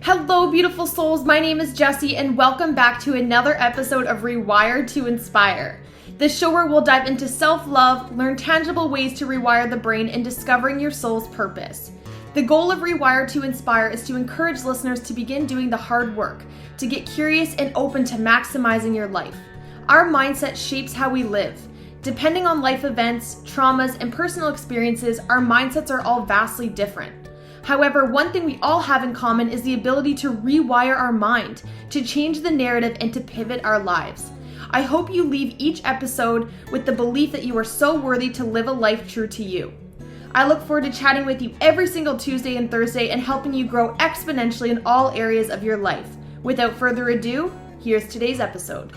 Hello, beautiful souls. My name is Jessie, and welcome back to another episode of Rewired to Inspire. This show where we'll dive into self-love, learn tangible ways to rewire the brain, and discovering your soul's purpose. The goal of Rewired to Inspire is to encourage listeners to begin doing the hard work, to get curious and open to maximizing your life. Our mindset shapes how we live. Depending on life events, traumas, and personal experiences, our mindsets are all vastly different. However, one thing we all have in common is the ability to rewire our mind, to change the narrative, and to pivot our lives. I hope you leave each episode with the belief that you are so worthy to live a life true to you. I look forward to chatting with you every single Tuesday and Thursday and helping you grow exponentially in all areas of your life. Without further ado, here's today's episode.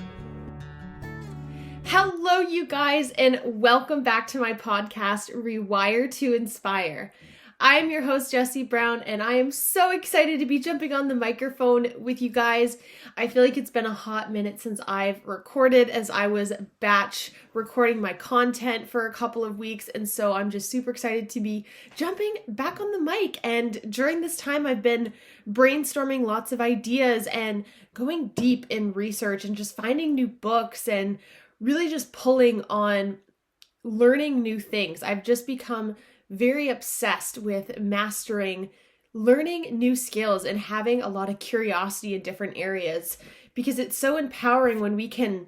Hello, you guys, and welcome back to my podcast, Rewire to Inspire. I am your host, Jessie Brown, and I am so excited to be jumping on the microphone with you guys. I feel like it's been a hot minute since I've recorded, as I was batch recording my content for a couple of weeks, and so I'm just super excited to be jumping back on the mic. And during this time, I've been brainstorming lots of ideas and going deep in research and just finding new books and really just pulling on learning new things. I've just become very obsessed with mastering, learning new skills, and having a lot of curiosity in different areas, because it's so empowering when we can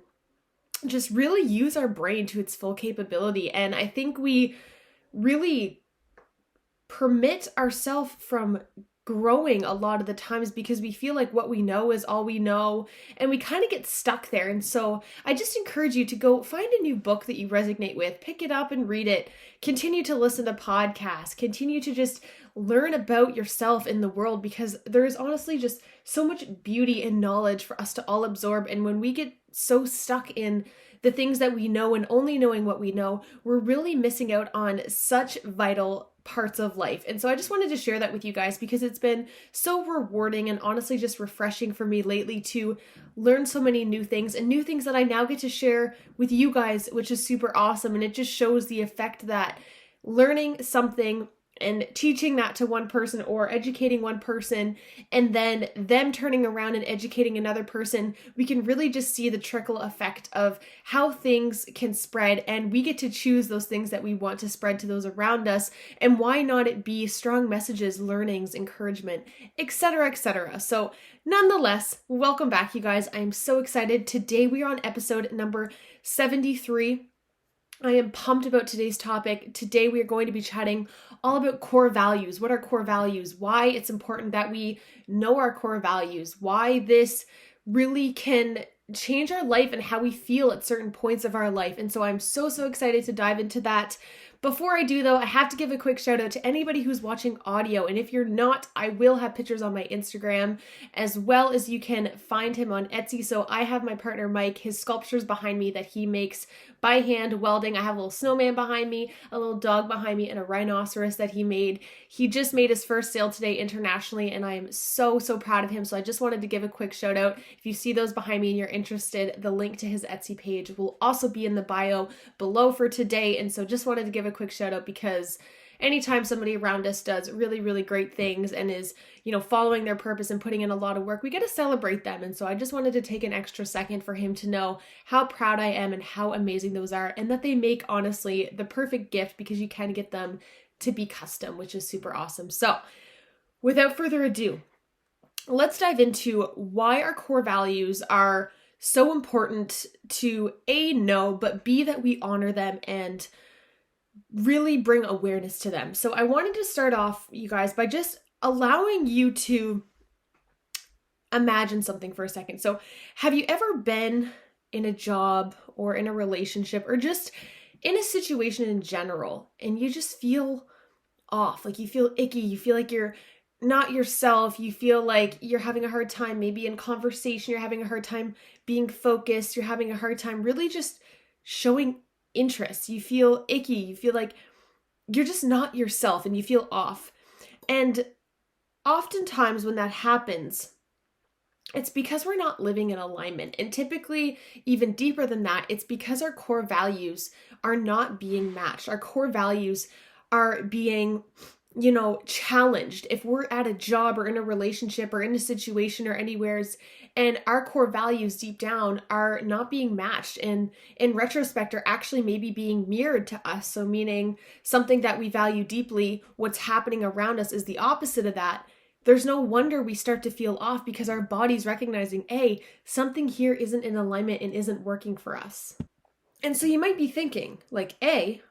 just really use our brain to its full capability. And I think we really permit ourselves from growing a lot of the times because we feel like what we know is all we know, and we kind of get stuck there. And so I just encourage you to go find a new book that you resonate with, pick it up and read it, continue to listen to podcasts, continue to just learn about yourself in the world, because there is honestly just so much beauty and knowledge for us to all absorb. And when we get so stuck in the things that we know and only knowing what we know, we're really missing out on such vital parts of life. And so I just wanted to share that with you guys because it's been so rewarding and honestly just refreshing for me lately to learn so many new things, and new things that I now get to share with you guys, which is super awesome. And it just shows the effect that learning something and teaching that to one person or educating one person and then them turning around and educating another person, we can really just see the trickle effect of how things can spread, and we get to choose those things that we want to spread to those around us. And why not it be strong messages, learnings, encouragement, etc., etc. So nonetheless, welcome back, you guys. I am so excited. Today we are on episode number 73. I am pumped about today's topic. Today we are going to be chatting all about core values. What are core values? Why it's important that we know our core values. Why this really can change our life and how we feel at certain points of our life. And so I'm so excited to dive into that. Before I do though, I have to give a quick shout out to anybody who's watching audio. And if you're not, I will have pictures on my Instagram, as well as you can find him on Etsy. So I have my partner Mike, his sculptures behind me that he makes by hand welding. I have a little snowman behind me, a little dog behind me, and a rhinoceros that he made. He just made his first sale today internationally, and I am so proud of him. So I just wanted to give a quick shout out. If you see those behind me and you're interested, the link to his Etsy page will also be in the bio below for today. And so just wanted to give a quick shout out because anytime somebody around us does really great things and is, following their purpose and putting in a lot of work, we get to celebrate them. And so I just wanted to take an extra second for him to know how proud I am and how amazing those are, and that they make, honestly, the perfect gift because you can get them to be custom, which is super awesome. So without further ado, let's dive into why our core values are so important to A, know, but B, that we honor them and really bring awareness to them. So I wanted to start off, you guys, by just allowing you to imagine something for a second. So have you ever been in a job or in a relationship or just in a situation in general and you just feel off, like you feel icky, you feel like you're not yourself, you feel like you're having a hard time maybe in conversation, you're having a hard time being focused, you're having a hard time really just showing interest, you feel icky, you feel like you're just not yourself and you feel off. And oftentimes when that happens, it's because we're not living in alignment. And typically, even deeper than that, it's because our core values are not being matched. Our core values are being challenged, if we're at a job or in a relationship or in a situation or anywheres, and our core values deep down are not being matched, and in retrospect are actually maybe being mirrored to us. So meaning something that we value deeply, what's happening around us is the opposite of that. There's no wonder we start to feel off, because our body's recognizing, hey, something here isn't in alignment and isn't working for us. And so you might be thinking, like, A,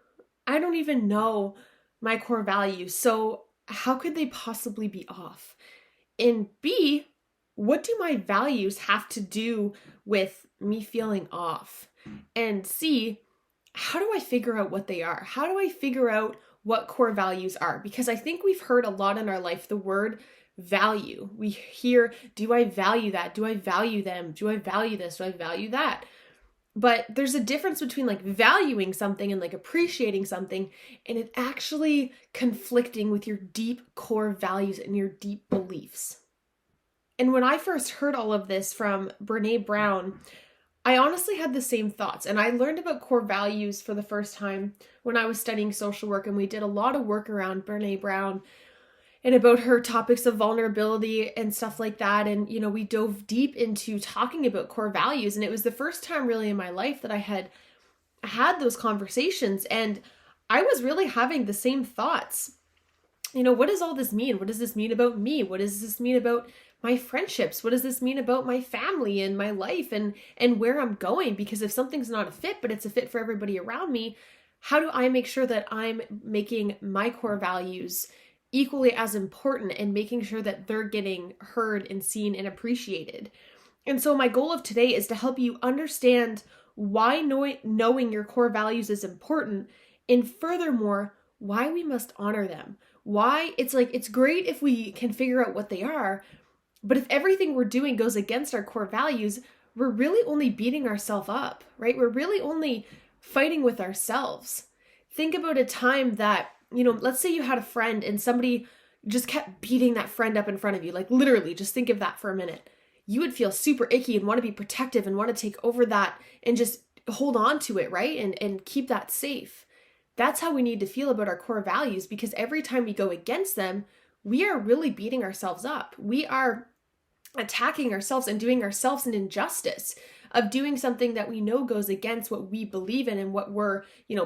I don't even know my core values, so how could they possibly be off? And B, what do my values have to do with me feeling off? And C, how do I figure out what they are? How do I figure out what core values are? Because I think we've heard a lot in our life the word value. We hear, do I value that? Do I value them? Do I value this? Do I value that? But there's a difference between like valuing something and like appreciating something, and it actually conflicting with your deep core values and your deep beliefs. And when I first heard all of this from Brené Brown, I honestly had the same thoughts. And I learned about core values for the first time when I was studying social work, and we did a lot of work around Brené Brown and about her topics of vulnerability and stuff like that. And, we dove deep into talking about core values. And it was the first time really in my life that I had those conversations. And I was really having the same thoughts. What does all this mean? What does this mean about me? What does this mean about my friendships? What does this mean about my family and my life and where I'm going? Because if something's not a fit, but it's a fit for everybody around me, how do I make sure that I'm making my core values equally as important and making sure that they're getting heard and seen and appreciated? And so my goal of today is to help you understand why knowing your core values is important, and furthermore, why we must honor them. Why it's great if we can figure out what they are, but if everything we're doing goes against our core values, we're really only beating ourselves up, right? We're really only fighting with ourselves. Think about a time that, let's say you had a friend and somebody just kept beating that friend up in front of you. Like literally, just think of that for a minute. You would feel super icky and want to be protective and want to take over that and just hold on to it, right? And keep that safe. That's how we need to feel about our core values, because every time we go against them, we are really beating ourselves up. We are attacking ourselves and doing ourselves an injustice of doing something that we know goes against what we believe in and what we're,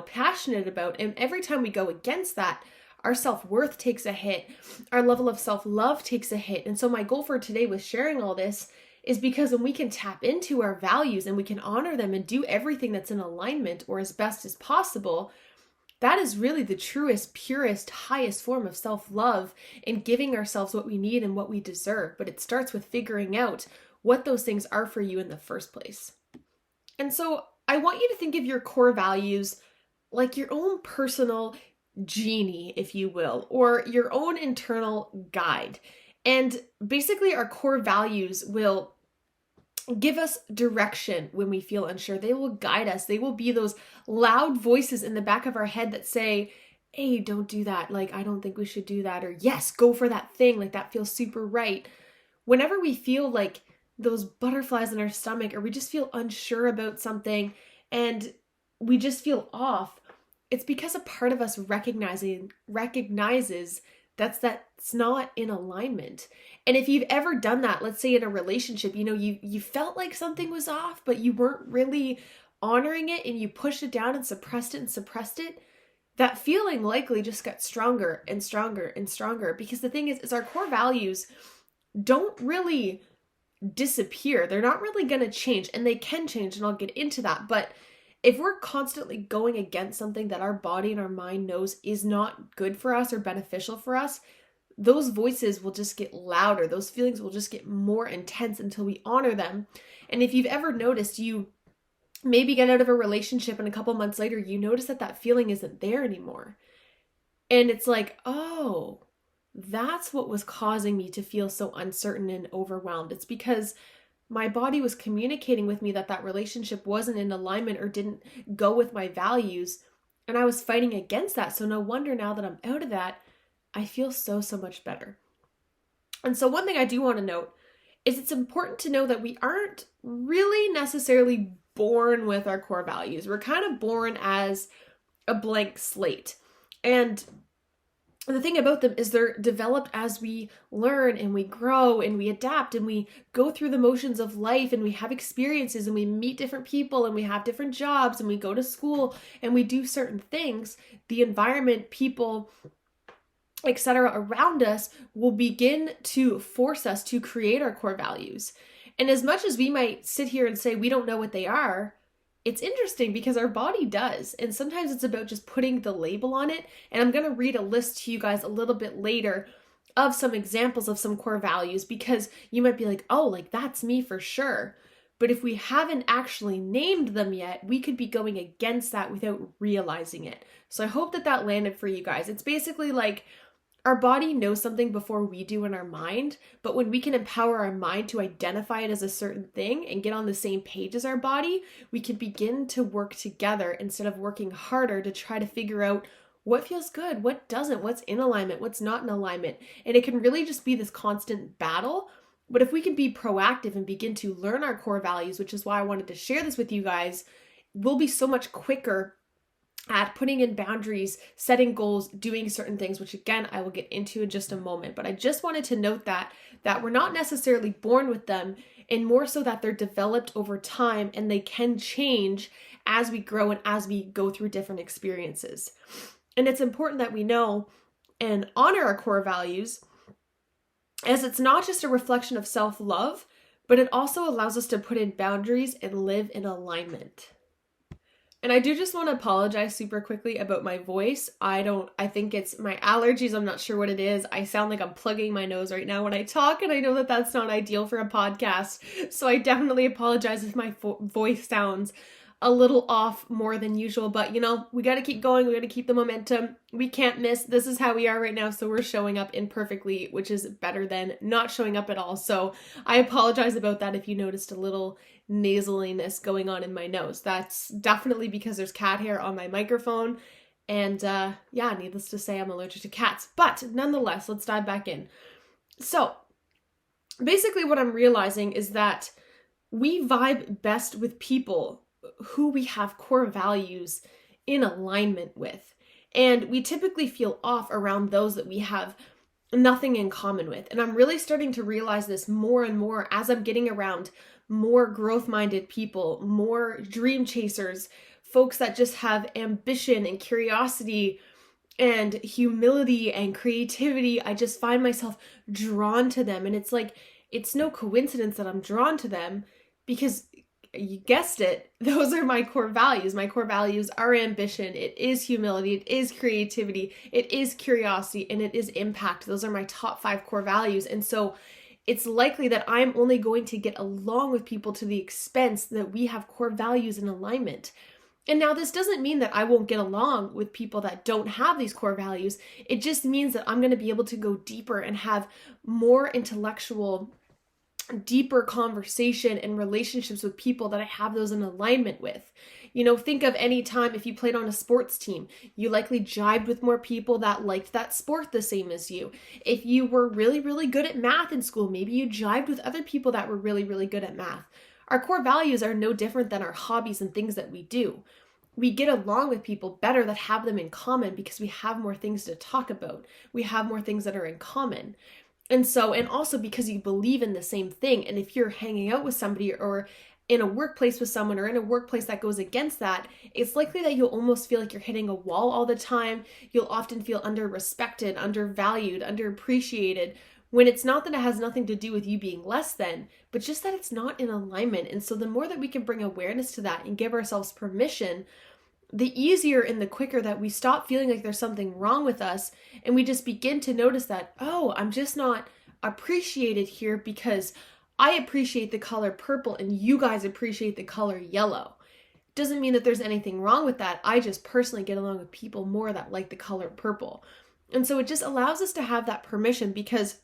passionate about. And every time we go against that, our self-worth takes a hit. Our level of self-love takes a hit. And so my goal for today with sharing all this is because when we can tap into our values and we can honor them and do everything that's in alignment or as best as possible, that is really the truest, purest, highest form of self-love in giving ourselves what we need and what we deserve. But it starts with figuring out what those things are for you in the first place. And so I want you to think of your core values like your own personal genie, if you will, or your own internal guide. And basically our core values will give us direction when we feel unsure. They will guide us. They will be those loud voices in the back of our head that say, hey, don't do that. Like, I don't think we should do that. Or yes, go for that thing. Like that feels super right. Whenever we feel like those butterflies in our stomach, or we just feel unsure about something and we just feel off, it's because a part of us recognizes that's not in alignment. And if you've ever done that, let's say in a relationship, you felt like something was off, but you weren't really honoring it and you pushed it down and suppressed it, that feeling likely just got stronger and stronger and stronger. Because the thing is our core values don't really disappear. They're not really going to change, and they can change, and I'll get into that. But if we're constantly going against something that our body and our mind knows is not good for us or beneficial for us, those voices will just get louder. Those feelings will just get more intense until we honor them. And if you've ever noticed, you maybe get out of a relationship and a couple months later, you notice that feeling isn't there anymore. And it's like, oh, that's what was causing me to feel so uncertain and overwhelmed. It's because my body was communicating with me that relationship wasn't in alignment or didn't go with my values. And I was fighting against that. So no wonder now that I'm out of that, I feel so much better. And so one thing I do want to note is it's important to know that we aren't really necessarily born with our core values. We're kind of born as a blank slate. And the thing about them is they're developed as we learn and we grow and we adapt and we go through the motions of life and we have experiences and we meet different people and we have different jobs and we go to school and we do certain things. The environment, people, etc. around us will begin to force us to create our core values. And as much as we might sit here and say we don't know what they are, it's interesting because our body does. And sometimes it's about just putting the label on it. And I'm going to read a list to you guys a little bit later of some examples of some core values, because you might be like, oh, like that's me for sure. But if we haven't actually named them yet, we could be going against that without realizing it. So I hope that that landed for you guys. It's basically like our body knows something before we do in our mind, but when we can empower our mind to identify it as a certain thing and get on the same page as our body, we can begin to work together instead of working harder to try to figure out what feels good, what doesn't, what's in alignment, what's not in alignment. And it can really just be this constant battle. But if we can be proactive and begin to learn our core values, which is why I wanted to share this with you guys, we'll be so much quicker at putting in boundaries, setting goals, doing certain things, which again, I will get into in just a moment. But I just wanted to note that we're not necessarily born with them, and more so that they're developed over time and they can change as we grow and as we go through different experiences. And it's important that we know and honor our core values, as it's not just a reflection of self-love, but it also allows us to put in boundaries and live in alignment. And I do just want to apologize super quickly about my voice. I think it's my allergies. I'm not sure what it is. I sound like I'm plugging my nose right now when I talk, and I know that that's not ideal for a podcast. So I definitely apologize if my voice sounds a little off more than usual, but we got to keep going. We got to keep the momentum. We can't miss. This is how we are right now. So we're showing up imperfectly, which is better than not showing up at all. So I apologize about that if you noticed a little nasaliness going on in my nose. That's definitely because there's cat hair on my microphone. And needless to say, I'm allergic to cats. But nonetheless, let's dive back in. So basically what I'm realizing is that we vibe best with people who we have core values in alignment with. And we typically feel off around those that we have nothing in common with. And I'm really starting to realize this more and more as I'm getting around more growth-minded people, more dream chasers, folks that just have ambition and curiosity and humility and creativity. I just find myself drawn to them. And it's like, it's no coincidence that I'm drawn to them, because you guessed it, those are my core values. My core values are ambition, it is humility, it is creativity, it is curiosity, and it is impact. Those are my top 5 core values. And so it's likely that I'm only going to get along with people to the expense that we have core values in alignment. And now this doesn't mean that I won't get along with people that don't have these core values. It just means that I'm going to be able to go deeper and have more intellectual, deeper conversation and relationships with people that I have those in alignment with. Think of any time if you played on a sports team, you likely jibed with more people that liked that sport the same as you. If you were really, really good at math in school, maybe you jibed with other people that were really, really good at math. Our core values are no different than our hobbies and things that we do. We get along with people better that have them in common because we have more things to talk about. We have more things that are in common. And also because you believe in the same thing. And if you're hanging out with somebody or in a workplace with someone or in a workplace that goes against that, it's likely that you'll almost feel like you're hitting a wall all the time. You'll often feel under-respected, undervalued, underappreciated, when it's not that it has nothing to do with you being less than, but just that it's not in alignment. And so the more that we can bring awareness to that and give ourselves permission, the easier and the quicker that we stop feeling like there's something wrong with us, and we just begin to notice that, oh, I'm just not appreciated here because I appreciate the color purple and you guys appreciate the color yellow. Doesn't mean that there's anything wrong with that. I just personally get along with people more that like the color purple. And so it just allows us to have that permission, because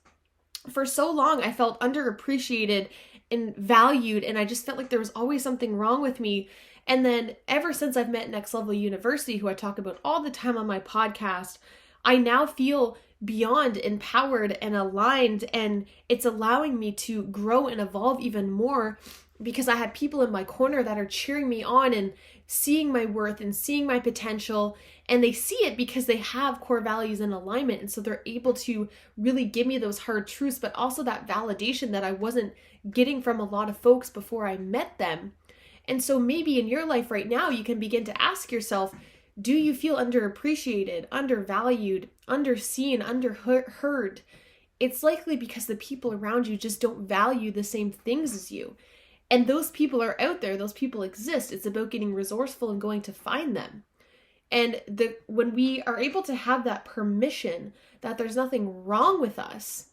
for so long I felt underappreciated and valued, and I just felt like there was always something wrong with me. And then ever since I've met Next Level University, who I talk about all the time on my podcast, I now feel beyond empowered and aligned, and it's allowing me to grow and evolve even more because I have people in my corner that are cheering me on and seeing my worth and seeing my potential, and they see it because they have core values in alignment, and so they're able to really give me those hard truths, but also that validation that I wasn't getting from a lot of folks before I met them. And so maybe in your life right now, you can begin to ask yourself, do you feel underappreciated, undervalued, underseen, underheard? It's likely because the people around you just don't value the same things as you. And those people are out there, those people exist. It's about getting resourceful and going to find them. And when we are able to have that permission that there's nothing wrong with us,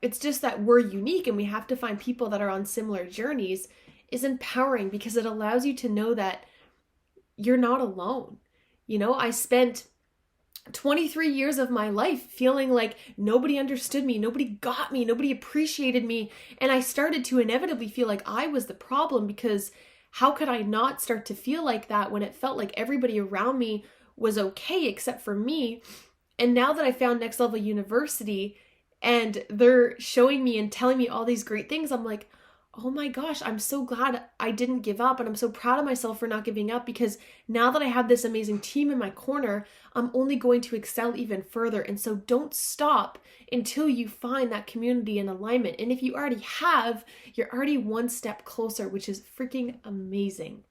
it's just that we're unique and we have to find people that are on similar journeys, is empowering, because it allows you to know that you're not alone. I spent 23 years of my life feeling like nobody understood me, nobody got me, nobody appreciated me. And I started to inevitably feel like I was the problem, because how could I not start to feel like that when it felt like everybody around me was okay except for me? And now that I found Next Level University and they're showing me and telling me all these great things, I'm like, oh my gosh, I'm so glad I didn't give up, and I'm so proud of myself for not giving up, because now that I have this amazing team in my corner, I'm only going to excel even further. And so don't stop until you find that community and alignment. And if you already have, you're already one step closer, which is freaking amazing.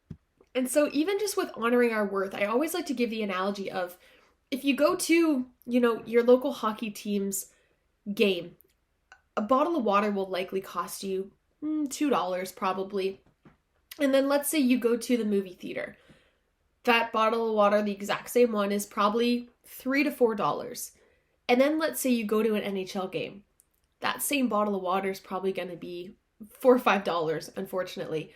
And so even just with honoring our worth, I always like to give the analogy of, if you go to, your local hockey team's game, a bottle of water will likely cost you $2 probably. And then let's say you go to the movie theater. That bottle of water, the exact same one, is probably $3 to $4. And then let's say you go to an NHL game. That same bottle of water is probably going to be $4 or $5, unfortunately.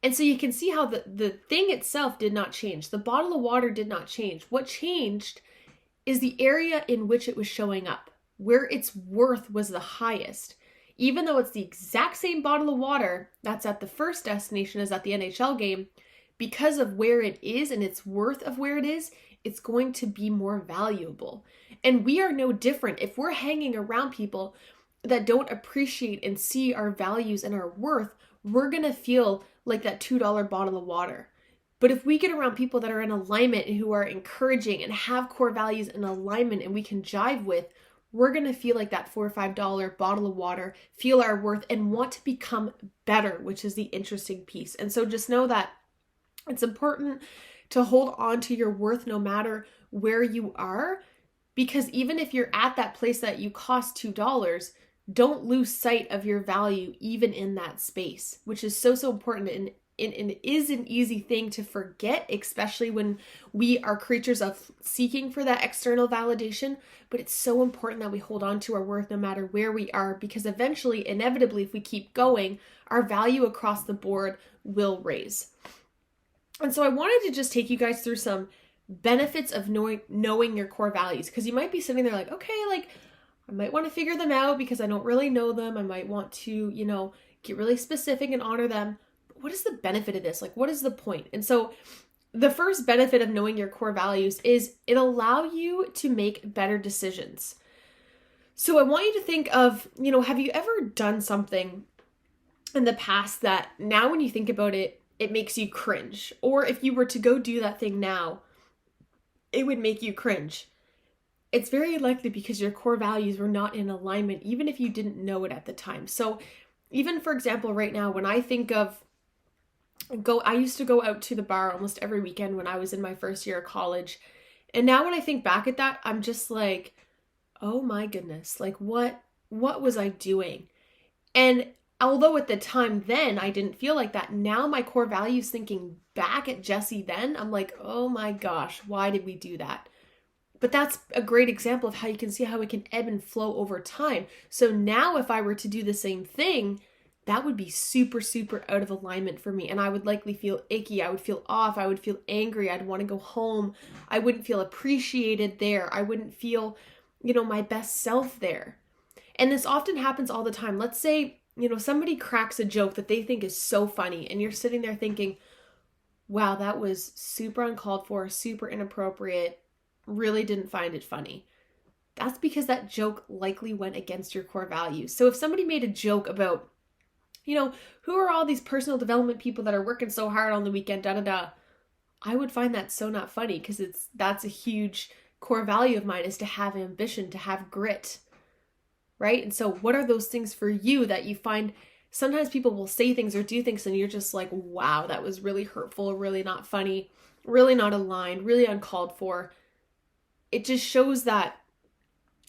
And so you can see how the thing itself did not change. The bottle of water did not change. What changed is the area in which it was showing up, where its worth was the highest. Even though it's the exact same bottle of water that's at the first destination as at the NHL game, because of where it is and its worth of where it is, it's going to be more valuable. And we are no different. If we're hanging around people that don't appreciate and see our values and our worth, we're going to feel like that $2 bottle of water. But if we get around people that are in alignment and who are encouraging and have core values in alignment and we can jive with, we're going to feel like that $4 or $5 bottle of water, feel our worth, and want to become better, which is the interesting piece. And so just know that it's important to hold on to your worth no matter where you are, because even if you're at that place that you cost $2, don't lose sight of your value even in that space, which is so important. And it is an easy thing to forget, especially when we are creatures of seeking for that external validation. But it's so important that we hold on to our worth no matter where we are, because eventually, inevitably, if we keep going, our value across the board will raise. And so I wanted to just take you guys through some benefits of knowing your core values, because you might be sitting there like, okay, like I might want to figure them out because I don't really know them. I might want to, get really specific and honor them. What is the benefit of this? Like, what is the point? And so the first benefit of knowing your core values is it allows you to make better decisions. So I want you to think of, have you ever done something in the past that now when you think about it, it makes you cringe? Or if you were to go do that thing now, it would make you cringe. It's very likely because your core values were not in alignment, even if you didn't know it at the time. So even, for example, right now, when I think of I used to go out to the bar almost every weekend when I was in my first year of college. And now when I think back at that, I'm just like, oh my goodness, like what was I doing? And although at the time then I didn't feel like that, now my core values, thinking back at Jessie then, I'm like, oh my gosh, why did we do that? But that's a great example of how you can see how it can ebb and flow over time. So now if I were to do the same thing, that would be super, super out of alignment for me. And I would likely feel icky. I would feel off. I would feel angry. I'd want to go home. I wouldn't feel appreciated there. I wouldn't feel, my best self there. And this often happens all the time. Let's say, somebody cracks a joke that they think is so funny, and you're sitting there thinking, wow, that was super uncalled for, super inappropriate, really didn't find it funny. That's because that joke likely went against your core values. So if somebody made a joke about, who are all these personal development people that are working so hard on the weekend, I would find that so not funny, because that's a huge core value of mine, is to have ambition, to have grit, right? And so what are those things for you that you find sometimes people will say things or do things and you're just like, wow, that was really hurtful, really not funny, really not aligned, really uncalled for. It just shows that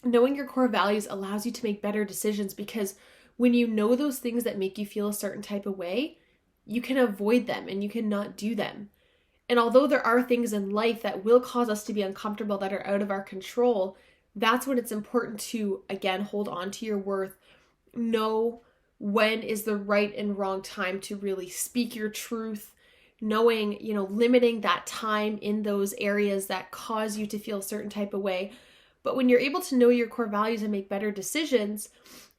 knowing your core values allows you to make better decisions, because when you know those things that make you feel a certain type of way, you can avoid them and you can not do them. And although there are things in life that will cause us to be uncomfortable, that are out of our control, that's when it's important to, again, hold on to your worth. Know when is the right and wrong time to really speak your truth. Knowing, limiting that time in those areas that cause you to feel a certain type of way. But when you're able to know your core values and make better decisions,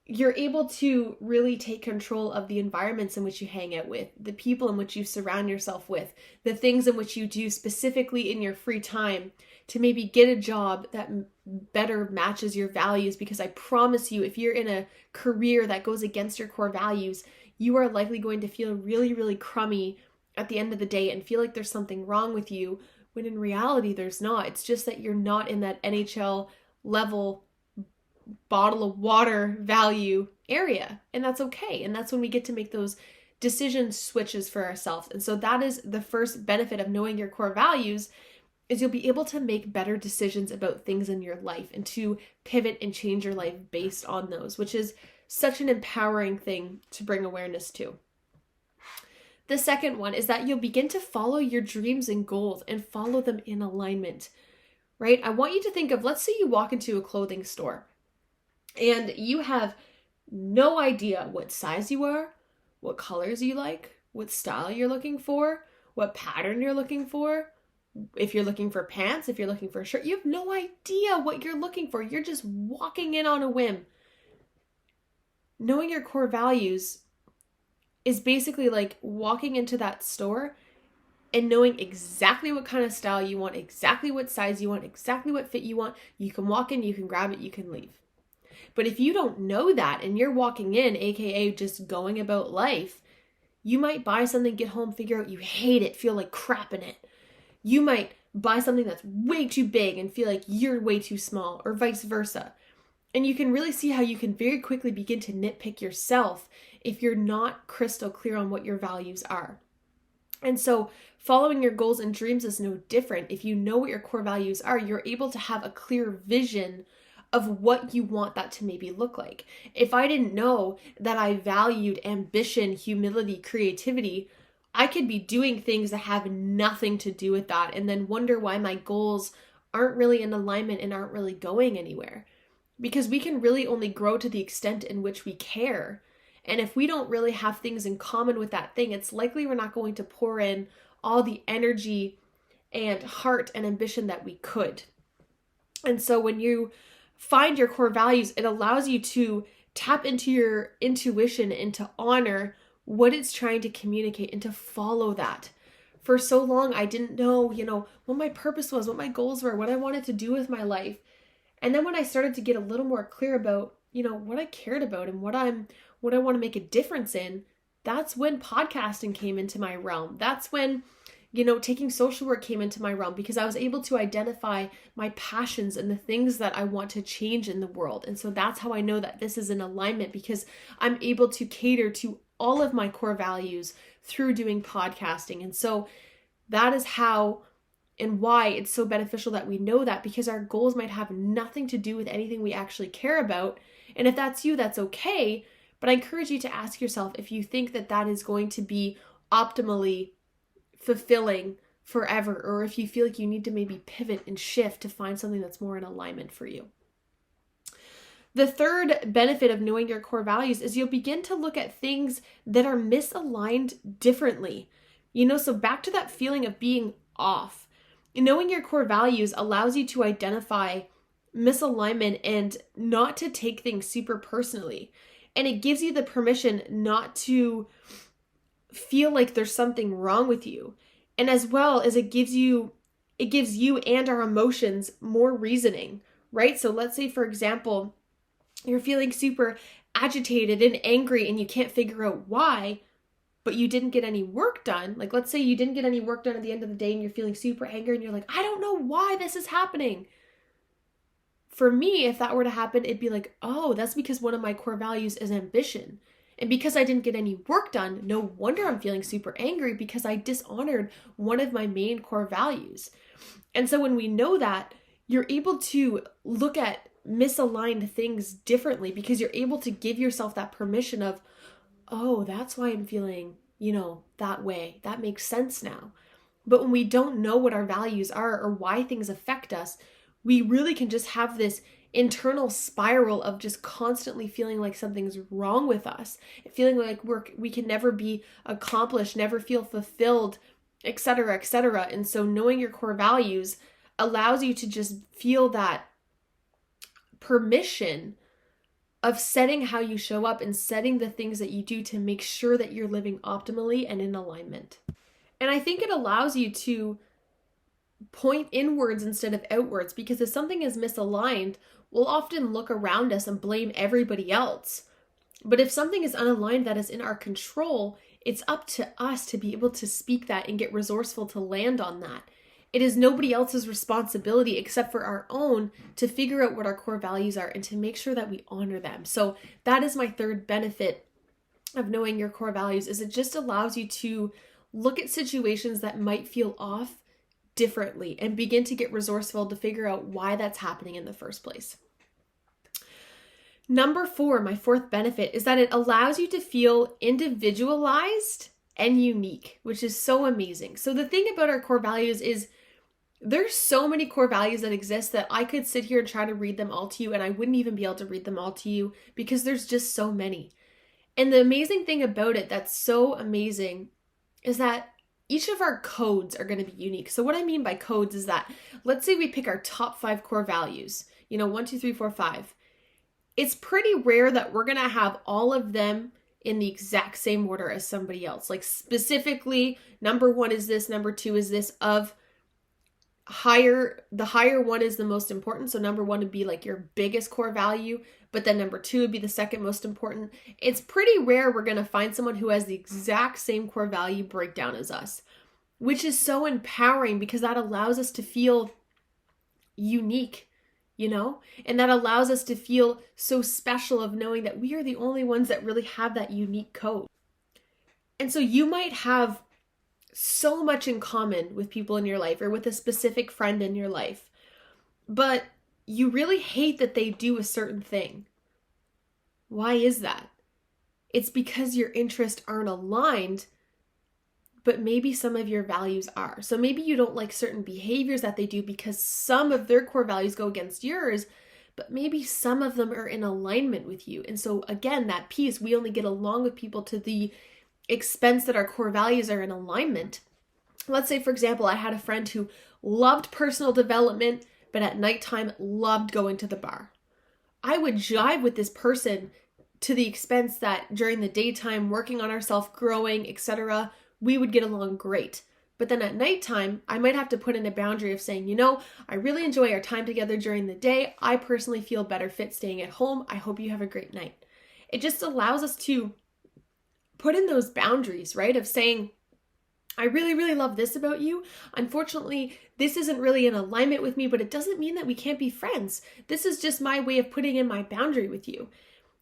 you're able to really take control of the environments in which you hang out with, the people in which you surround yourself with, the things in which you do specifically in your free time to maybe get a job that better matches your values. Because I promise you, if you're in a career that goes against your core values, you are likely going to feel really, really crummy at the end of the day and feel like there's something wrong with you, when in reality there's not. It's just that you're not in that NHL level bottle of water value area, and that's okay. And that's when we get to make those decision switches for ourselves. And so that is the first benefit of knowing your core values, is you'll be able to make better decisions about things in your life and to pivot and change your life based on those, which is such an empowering thing to bring awareness to. The second one is that you'll begin to follow your dreams and goals and follow them in alignment, right? I want you to think of, let's say you walk into a clothing store and you have no idea what size you are, what colors you like, what style you're looking for, what pattern you're looking for. If you're looking for pants, if you're looking for a shirt, you have no idea what you're looking for. You're just walking in on a whim. Knowing your core values is basically like walking into that store and knowing exactly what kind of style you want, exactly what size you want, exactly what fit you want. You can walk in, you can grab it, you can leave. But if you don't know that and you're walking in, aka just going about life, you might buy something, get home, figure out you hate it, feel like crap in it. You might buy something that's way too big and feel like you're way too small, or vice versa. And you can really see how you can very quickly begin to nitpick yourself if you're not crystal clear on what your values are. And so following your goals and dreams is no different. If you know what your core values are, you're able to have a clear vision of what you want that to maybe look like. If I didn't know that I valued ambition, humility, creativity, I could be doing things that have nothing to do with that and then wonder why my goals aren't really in alignment and aren't really going anywhere. Because we can really only grow to the extent in which we care. And if we don't really have things in common with that thing, it's likely we're not going to pour in all the energy and heart and ambition that we could. And so when you find your core values, it allows you to tap into your intuition and to honor what it's trying to communicate and to follow that. For so long, I didn't know, what my purpose was, what my goals were, what I wanted to do with my life. And then when I started to get a little more clear about, what I cared about and what I want to make a difference in, that's when podcasting came into my realm. That's when, taking social work came into my realm, because I was able to identify my passions and the things that I want to change in the world. And so that's how I know that this is in alignment, because I'm able to cater to all of my core values through doing podcasting. And so that is how and why it's so beneficial that we know that, because our goals might have nothing to do with anything we actually care about. And if that's you, that's okay. But I encourage you to ask yourself if you think that that is going to be optimally fulfilling forever, or if you feel like you need to maybe pivot and shift to find something that's more in alignment for you. The third benefit of knowing your core values is you'll begin to look at things that are misaligned differently. So back to that feeling of being off. Knowing your core values allows you to identify misalignment and not to take things super personally. And it gives you the permission not to feel like there's something wrong with you. And as well as it gives you and our emotions more reasoning, right? So let's say, for example, you're feeling super agitated and angry and you can't figure out why, but you didn't get any work done, like let's say you didn't get any work done at the end of the day and you're feeling super angry and you're like, I don't know why this is happening. For me, if that were to happen, it'd be like, oh, that's because one of my core values is ambition. And because I didn't get any work done, no wonder I'm feeling super angry, because I dishonored one of my main core values. And so when we know that, you're able to look at misaligned things differently, because you're able to give yourself that permission of, oh, that's why I'm feeling, that way. That makes sense now. But when we don't know what our values are or why things affect us, we really can just have this internal spiral of just constantly feeling like something's wrong with us, feeling like we can never be accomplished, never feel fulfilled, etc., etc. And so knowing your core values allows you to just feel that permission of setting how you show up and setting the things that you do to make sure that you're living optimally and in alignment. And I think it allows you to point inwards instead of outwards, because if something is misaligned, we'll often look around us and blame everybody else. But if something is unaligned that is in our control, it's up to us to be able to speak that and get resourceful to land on that. It is nobody else's responsibility except for our own to figure out what our core values are and to make sure that we honor them. So that is my third benefit of knowing your core values, is it just allows you to look at situations that might feel off differently and begin to get resourceful to figure out why that's happening in the first place. Number 4, my fourth benefit, is that it allows you to feel individualized and unique, which is so amazing. So the thing about our core values is there's so many core values that exist that I could sit here and try to read them all to you, and I wouldn't even be able to read them all to you because there's just so many. And the amazing thing about it that's so amazing is that each of our codes are going to be unique. So what I mean by codes is that, let's say we pick our top 5 core values, 1, 2, 3, 4, 5. It's pretty rare that we're going to have all of them in the exact same order as somebody else. Like specifically, number 1 is this, number 2 is this, the higher one is the most important. So number 1 would be like your biggest core value, but then number 2 would be the second most important. It's pretty rare we're going to find someone who has the exact same core value breakdown as us, which is so empowering because that allows us to feel unique, and that allows us to feel so special of knowing that we are the only ones that really have that unique code. And so you might have so much in common with people in your life or with a specific friend in your life, but you really hate that they do a certain thing. Why is that? It's because your interests aren't aligned, but maybe some of your values are. So maybe you don't like certain behaviors that they do because some of their core values go against yours, but maybe some of them are in alignment with you. And so again, that piece, we only get along with people to the expense that our core values are in alignment. Let's say, for example, I had a friend who loved personal development, but at nighttime loved going to the bar. I would jive with this person to the expense that during the daytime, working on ourselves, growing, etc., we would get along great. But then at nighttime, I might have to put in a boundary of saying, I really enjoy our time together during the day. I personally feel better fit staying at home. I hope you have a great night. It just allows us to put in those boundaries, right? Of saying, I really, really love this about you. Unfortunately, this isn't really in alignment with me, but it doesn't mean that we can't be friends. This is just my way of putting in my boundary with you.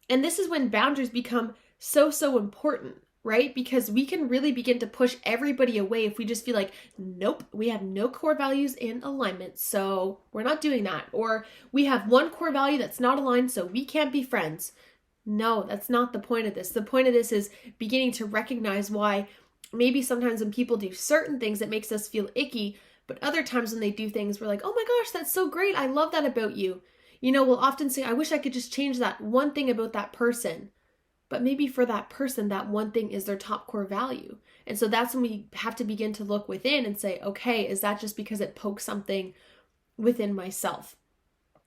And this is when boundaries become so, so important, right? Because we can really begin to push everybody away if we just feel like, nope, we have no core values in alignment, so we're not doing that. Or we have one core value that's not aligned, so we can't be friends. No, that's not the point of this. The point of this is beginning to recognize why maybe sometimes when people do certain things, it makes us feel icky, but other times when they do things, we're like, oh my gosh, that's so great. I love that about you. We'll often say, I wish I could just change that one thing about that person. But maybe for that person, that one thing is their top core value. And so that's when we have to begin to look within and say, okay, is that just because it pokes something within myself?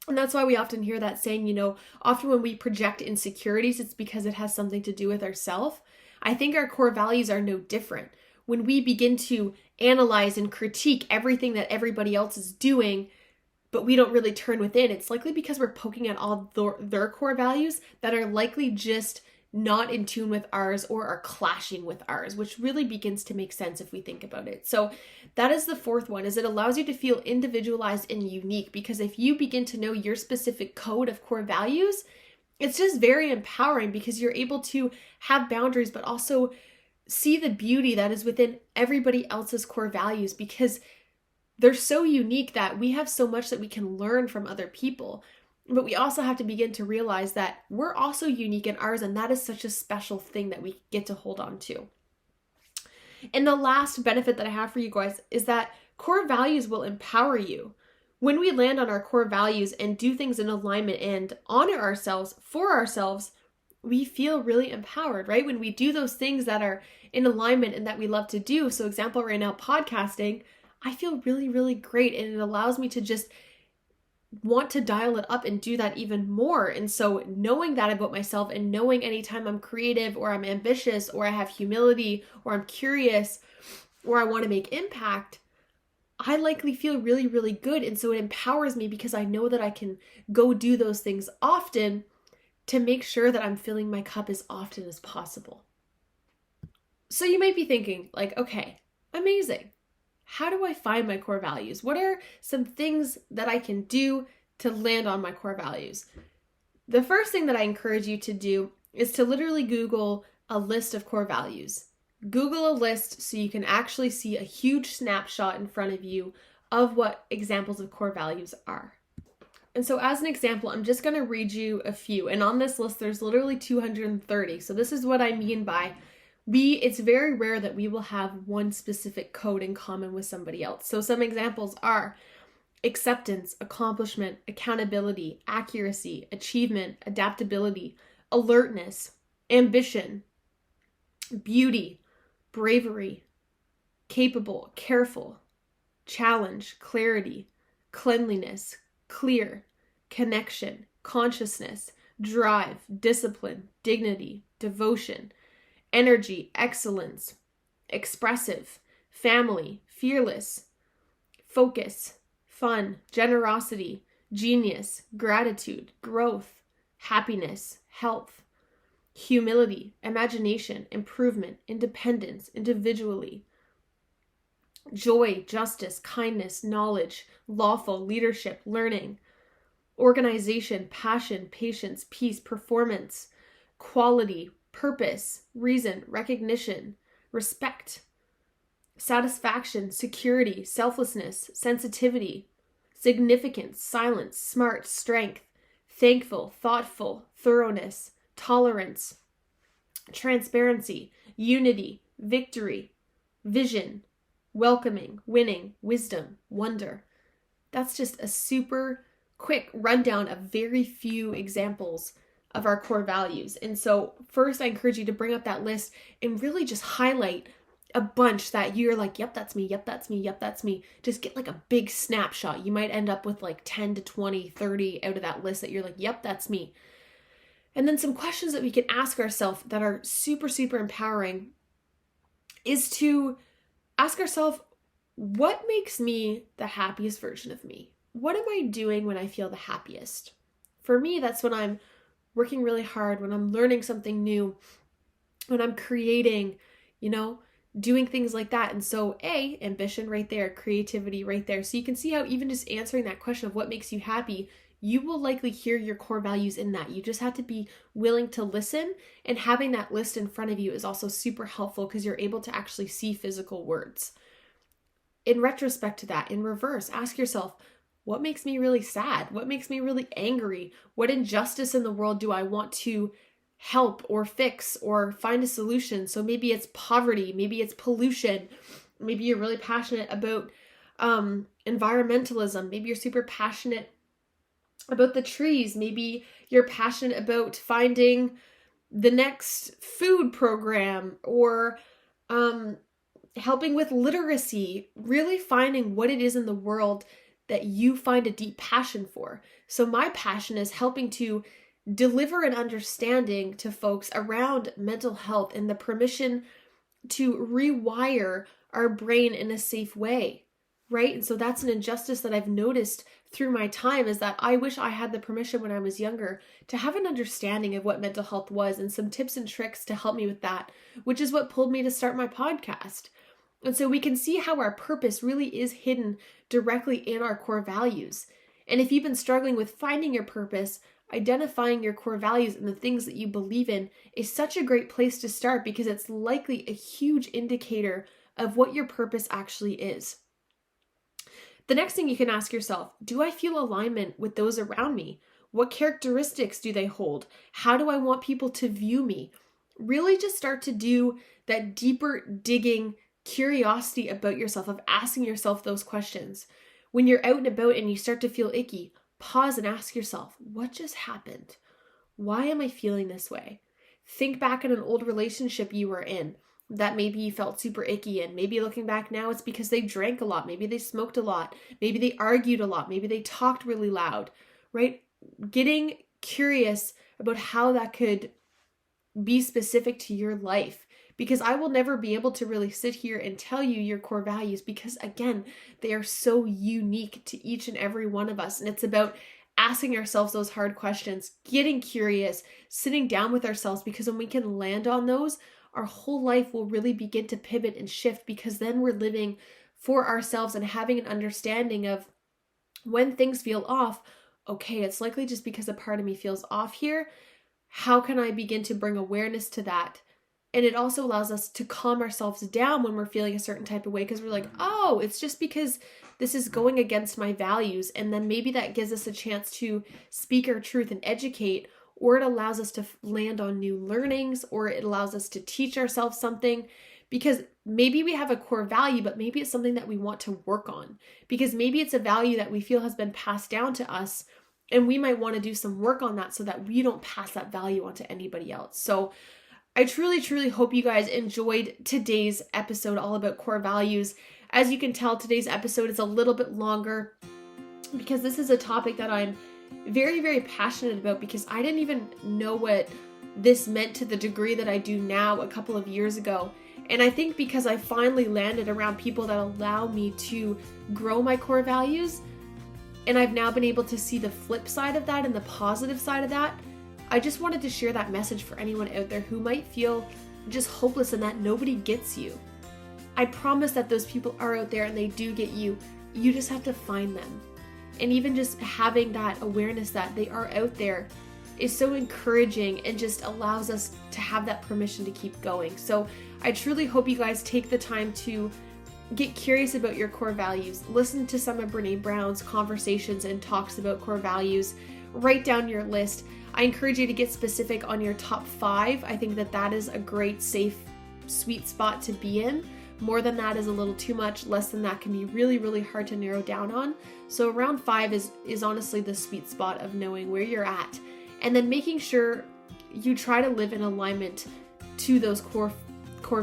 And that's why we often hear that saying, often when we project insecurities, it's because it has something to do with ourselves. I think our core values are no different. When we begin to analyze and critique everything that everybody else is doing, but we don't really turn within, it's likely because we're poking at all their core values that are likely just not in tune with ours or are clashing with ours, which really begins to make sense if we think about it. So that is the fourth one, is it allows you to feel individualized and unique, because if you begin to know your specific code of core values, it's just very empowering because you're able to have boundaries, but also see the beauty that is within everybody else's core values, because they're so unique that we have so much that we can learn from other people. But we also have to begin to realize that we're also unique in ours, and that is such a special thing that we get to hold on to. And the last benefit that I have for you guys is that core values will empower you. When we land on our core values and do things in alignment and honor ourselves for ourselves, we feel really empowered, right? When we do those things that are in alignment and that we love to do. So example right now, podcasting, I feel really, really great. And it allows me to just want to dial it up and do that even more. And so knowing that about myself, and knowing anytime I'm creative or I'm ambitious or I have humility or I'm curious or I want to make impact, I likely feel really, really good. And so it empowers me because I know that I can go do those things often to make sure that I'm filling my cup as often as possible. So you might be thinking like, okay, amazing. How do I find my core values? What are some things that I can do to land on my core values? The first thing that I encourage you to do is to literally Google a list of core values. Google a list so you can actually see a huge snapshot in front of you of what examples of core values are. And so as an example, I'm just going to read you a few. And on this list, there's literally 230. So this is what I mean by it's very rare that we will have one specific code in common with somebody else. So some examples are acceptance, accomplishment, accountability, accuracy, achievement, adaptability, alertness, ambition, beauty, bravery, capable, careful, challenge, clarity, cleanliness, clear, connection, consciousness, drive, discipline, dignity, devotion, energy, excellence, expressive, family, fearless, focus, fun, generosity, genius, gratitude, growth, happiness, health, humility, imagination, improvement, independence, individually, joy, justice, kindness, knowledge, lawful, leadership, learning, organization, passion, patience, peace, performance, quality, purpose, reason, recognition, respect, satisfaction, security, selflessness, sensitivity, significance, silence, smart, strength, thankful, thoughtful, thoroughness, tolerance, transparency, unity, victory, vision, welcoming, winning, wisdom, wonder. That's just a super quick rundown of very few examples of our core values. And so first I encourage you to bring up that list and really just highlight a bunch that you're like, yep, that's me, yep, that's me, yep, that's me. Just get like a big snapshot. You might end up with like 10 to 20, 30 out of that list that you're like, yep, that's me. And then some questions that we can ask ourselves that are super, super empowering is to ask ourselves, what makes me the happiest version of me? What am I doing when I feel the happiest? For me, that's when I'm working really hard, when I'm learning something new, when I'm creating, doing things like that. And so ambition right there, creativity right there. So you can see how even just answering that question of what makes you happy, you will likely hear your core values in that. You just have to be willing to listen, and having that list in front of you is also super helpful because you're able to actually see physical words. In retrospect to that, in reverse, ask yourself, what makes me really sad? What makes me really angry? What injustice in the world do I want to help or fix or find a solution? So maybe it's poverty, maybe it's pollution, maybe you're really passionate about environmentalism, maybe you're super passionate about the trees, maybe you're passionate about finding the next food program or helping with literacy, really finding what it is in the world that you find a deep passion for. So my passion is helping to deliver an understanding to folks around mental health and the permission to rewire our brain in a safe way. right? And so that's an injustice that I've noticed through my time, is that I wish I had the permission when I was younger to have an understanding of what mental health was and some tips and tricks to help me with that, which is what pulled me to start my podcast. And so we can see how our purpose really is hidden directly in our core values. And if you've been struggling with finding your purpose, identifying your core values and the things that you believe in is such a great place to start, because it's likely a huge indicator of what your purpose actually is. The next thing you can ask yourself, do I feel alignment with those around me? What characteristics do they hold? How do I want people to view me? Really just start to do that deeper digging curiosity about yourself, of asking yourself those questions. When you're out and about and you start to feel icky, pause and ask yourself, what just happened? Why am I feeling this way? Think back in an old relationship you were in that maybe you felt super icky, and maybe looking back now it's because they drank a lot, maybe they smoked a lot, maybe they argued a lot, maybe they talked really loud, right? Getting curious about how that could be specific to your life, because I will never be able to really sit here and tell you your core values, because again, they are so unique to each and every one of us. And it's about asking ourselves those hard questions, getting curious, sitting down with ourselves, because when we can land on those, our whole life will really begin to pivot and shift, because then we're living for ourselves and having an understanding of when things feel off. Okay, it's likely just because a part of me feels off here. How can I begin to bring awareness to that? And it also allows us to calm ourselves down when we're feeling a certain type of way, because we're like, oh, it's just because this is going against my values. And then maybe that gives us a chance to speak our truth and educate, or it allows us to land on new learnings, or it allows us to teach ourselves something, because maybe we have a core value, but maybe it's something that we want to work on, because maybe it's a value that we feel has been passed down to us, and we might want to do some work on that so that we don't pass that value on to anybody else. So I truly, truly hope you guys enjoyed today's episode all about core values. As you can tell, today's episode is a little bit longer because this is a topic that I'm very, very passionate about, because I didn't even know what this meant to the degree that I do now a couple of years ago. And I think because I finally landed around people that allow me to grow my core values, and I've now been able to see the flip side of that and the positive side of that, I just wanted to share that message for anyone out there who might feel just hopeless and that nobody gets you. I promise that those people are out there and they do get you. You just have to find them. And even just having that awareness that they are out there is so encouraging and just allows us to have that permission to keep going. So I truly hope you guys take the time to get curious about your core values. Listen to some of Brene Brown's conversations and talks about core values. Write down your list. I encourage you to get specific on your top 5. I think that that is a great, safe, sweet spot to be in. More than that is a little too much. Less than that can be really, really hard to narrow down on. So around 5 is honestly the sweet spot of knowing where you're at. And then making sure you try to live in alignment to those core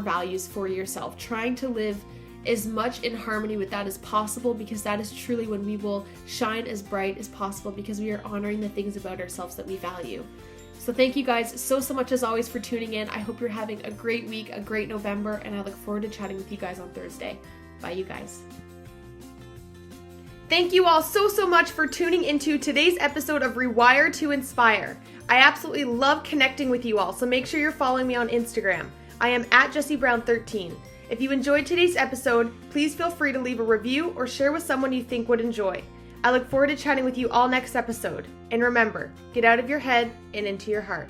values for yourself. Trying to live as much in harmony with that as possible, because that is truly when we will shine as bright as possible, because we are honoring the things about ourselves that we value. So thank you guys so much as always for tuning in. I hope you're having a great week, a great November, and I look forward to chatting with you guys on Thursday. Bye, you guys. Thank you all so much for tuning into today's episode of Rewire to Inspire. I absolutely love connecting with you all, so make sure you're following me on Instagram. I am at JessieBrown13. If you enjoyed today's episode, please feel free to leave a review or share with someone you think would enjoy. I look forward to chatting with you all next episode. And remember, get out of your head and into your heart.